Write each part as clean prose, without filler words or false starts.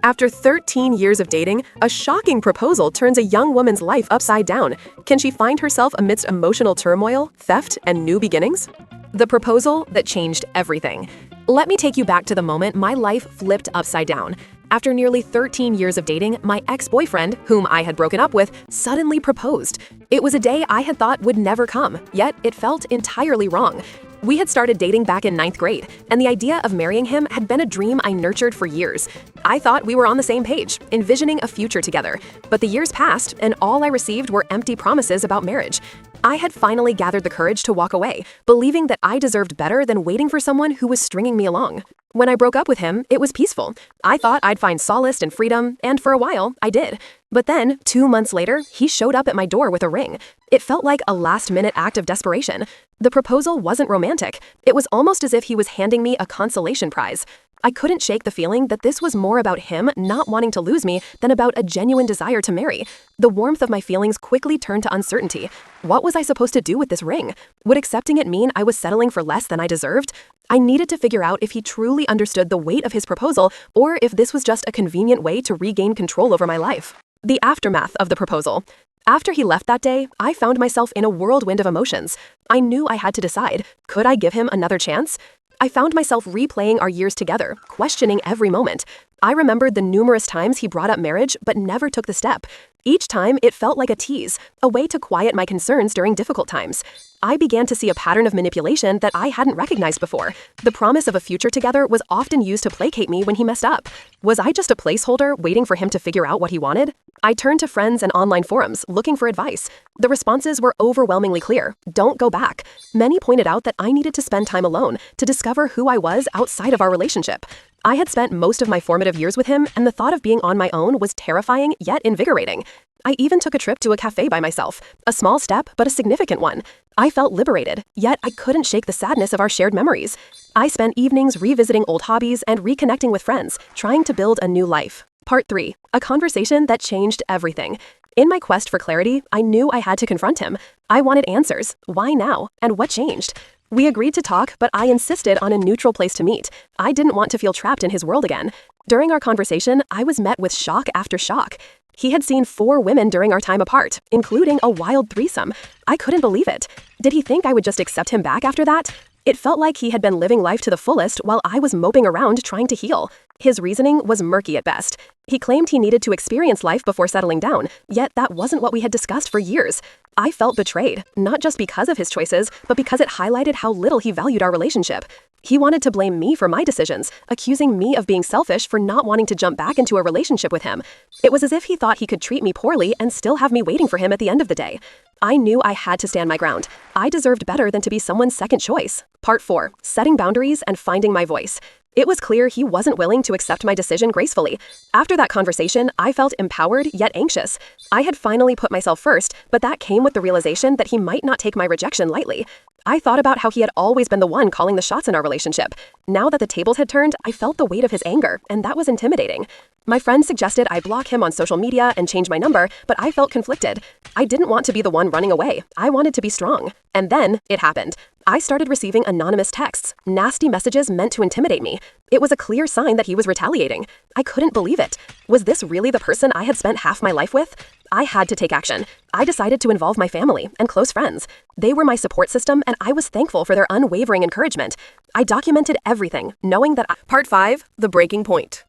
After 13 years of dating, a shocking proposal turns a young woman's life upside down. Can she find herself amidst emotional turmoil, theft, and new beginnings? The proposal that changed everything. Let me take you back to the moment my life flipped upside down. After nearly 13 years of dating, my ex-boyfriend, whom I had broken up with, suddenly proposed. It was a day I had thought would never come, yet it felt entirely wrong. We had started dating back in 9th grade, and the idea of marrying him had been a dream I nurtured for years. I thought we were on the same page, envisioning a future together. But the years passed, and all I received were empty promises about marriage. I had finally gathered the courage to walk away, believing that I deserved better than waiting for someone who was stringing me along. When I broke up with him, it was peaceful. I thought I'd find solace and freedom, and for a while, I did. But then, 2 months later, he showed up at my door with a ring. It felt like a last-minute act of desperation. The proposal wasn't romantic. It was almost as if he was handing me a consolation prize. I couldn't shake the feeling that this was more about him not wanting to lose me than about a genuine desire to marry. The warmth of my feelings quickly turned to uncertainty. What was I supposed to do with this ring? Would accepting it mean I was settling for less than I deserved? I needed to figure out if he truly understood the weight of his proposal or if this was just a convenient way to regain control over my life. The aftermath of the proposal. After he left that day, I found myself in a whirlwind of emotions. I knew I had to decide. Could I give him another chance? I found myself replaying our years together, questioning every moment. I remembered the numerous times he brought up marriage but never took the step. Each time, it felt like a tease, a way to quiet my concerns during difficult times. I began to see a pattern of manipulation that I hadn't recognized before. The promise of a future together was often used to placate me when he messed up. Was I just a placeholder waiting for him to figure out what he wanted? I turned to friends and online forums, looking for advice. The responses were overwhelmingly clear. Don't go back. Many pointed out that I needed to spend time alone to discover who I was outside of our relationship. I had spent most of my formative years with him, and the thought of being on my own was terrifying yet invigorating. I even took a trip to a cafe by myself, a small step but a significant one. I felt liberated, yet I couldn't shake the sadness of our shared memories. I spent evenings revisiting old hobbies and reconnecting with friends, trying to build a new life. Part 3. A conversation that changed everything. In my quest for clarity, I knew I had to confront him. I wanted answers. Why now? And what changed? We agreed to talk, but I insisted on a neutral place to meet. I didn't want to feel trapped in his world again. During our conversation, I was met with shock after shock. He had seen 4 women during our time apart, including a wild threesome. I couldn't believe it. Did he think I would just accept him back after that? It felt like he had been living life to the fullest while I was moping around trying to heal. His reasoning was murky at best. He claimed he needed to experience life before settling down, yet that wasn't what we had discussed for years. I felt betrayed, not just because of his choices, but because it highlighted how little he valued our relationship. He wanted to blame me for my decisions, accusing me of being selfish for not wanting to jump back into a relationship with him. It was as if he thought he could treat me poorly and still have me waiting for him at the end of the day. I knew I had to stand my ground. I deserved better than to be someone's second choice. Part 4. Setting boundaries and finding my voice. It was clear he wasn't willing to accept my decision gracefully. After that conversation, I felt empowered yet anxious. I had finally put myself first, but that came with the realization that he might not take my rejection lightly. I thought about how he had always been the one calling the shots in our relationship. Now that the tables had turned, I felt the weight of his anger, and that was intimidating. My friends suggested I block him on social media and change my number, but I felt conflicted. I didn't want to be the one running away. I wanted to be strong. And then, it happened. I started receiving anonymous texts, nasty messages meant to intimidate me. It was a clear sign that he was retaliating. I couldn't believe it. Was this really the person I had spent half my life with? I had to take action. I decided to involve my family and close friends. They were my support system, and I was thankful for their unwavering encouragement. I documented everything, knowing that Part 5. The breaking point.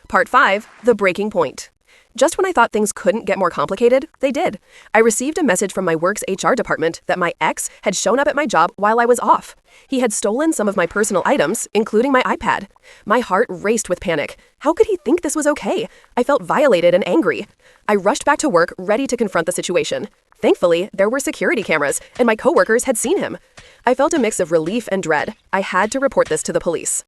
Part 5. The breaking point. Just when I thought things couldn't get more complicated, they did. I received a message from my work's HR department that my ex had shown up at my job while I was off. He had stolen some of my personal items, including my iPad. My heart raced with panic. How could he think this was okay? I felt violated and angry. I rushed back to work, ready to confront the situation. Thankfully, there were security cameras, and my coworkers had seen him. I felt a mix of relief and dread. I had to report this to the police.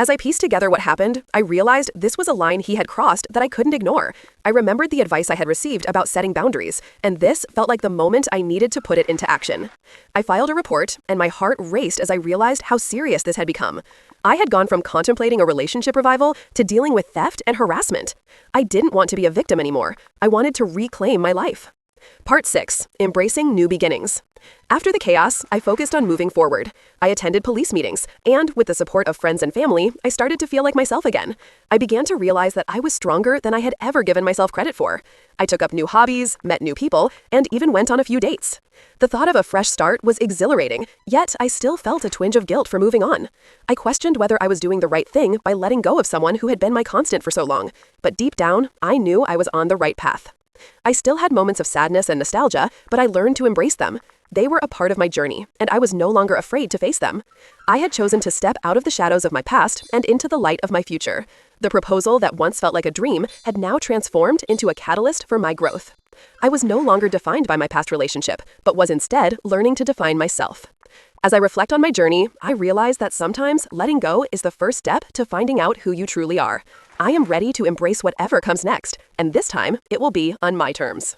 As I pieced together what happened, I realized this was a line he had crossed that I couldn't ignore. I remembered the advice I had received about setting boundaries, and this felt like the moment I needed to put it into action. I filed a report, and my heart raced as I realized how serious this had become. I had gone from contemplating a relationship revival to dealing with theft and harassment. I didn't want to be a victim anymore. I wanted to reclaim my life. Part 6. Embracing New Beginnings. After the chaos, I focused on moving forward. I attended police meetings, and with the support of friends and family, I started to feel like myself again. I began to realize that I was stronger than I had ever given myself credit for. I took up new hobbies, met new people, and even went on a few dates. The thought of a fresh start was exhilarating, yet I still felt a twinge of guilt for moving on. I questioned whether I was doing the right thing by letting go of someone who had been my constant for so long, but deep down, I knew I was on the right path. I still had moments of sadness and nostalgia, but I learned to embrace them. They were a part of my journey, and I was no longer afraid to face them. I had chosen to step out of the shadows of my past and into the light of my future. The proposal that once felt like a dream had now transformed into a catalyst for my growth. I was no longer defined by my past relationship, but was instead learning to define myself. As I reflect on my journey, I realize that sometimes letting go is the first step to finding out who you truly are. I am ready to embrace whatever comes next, and this time it will be on my terms.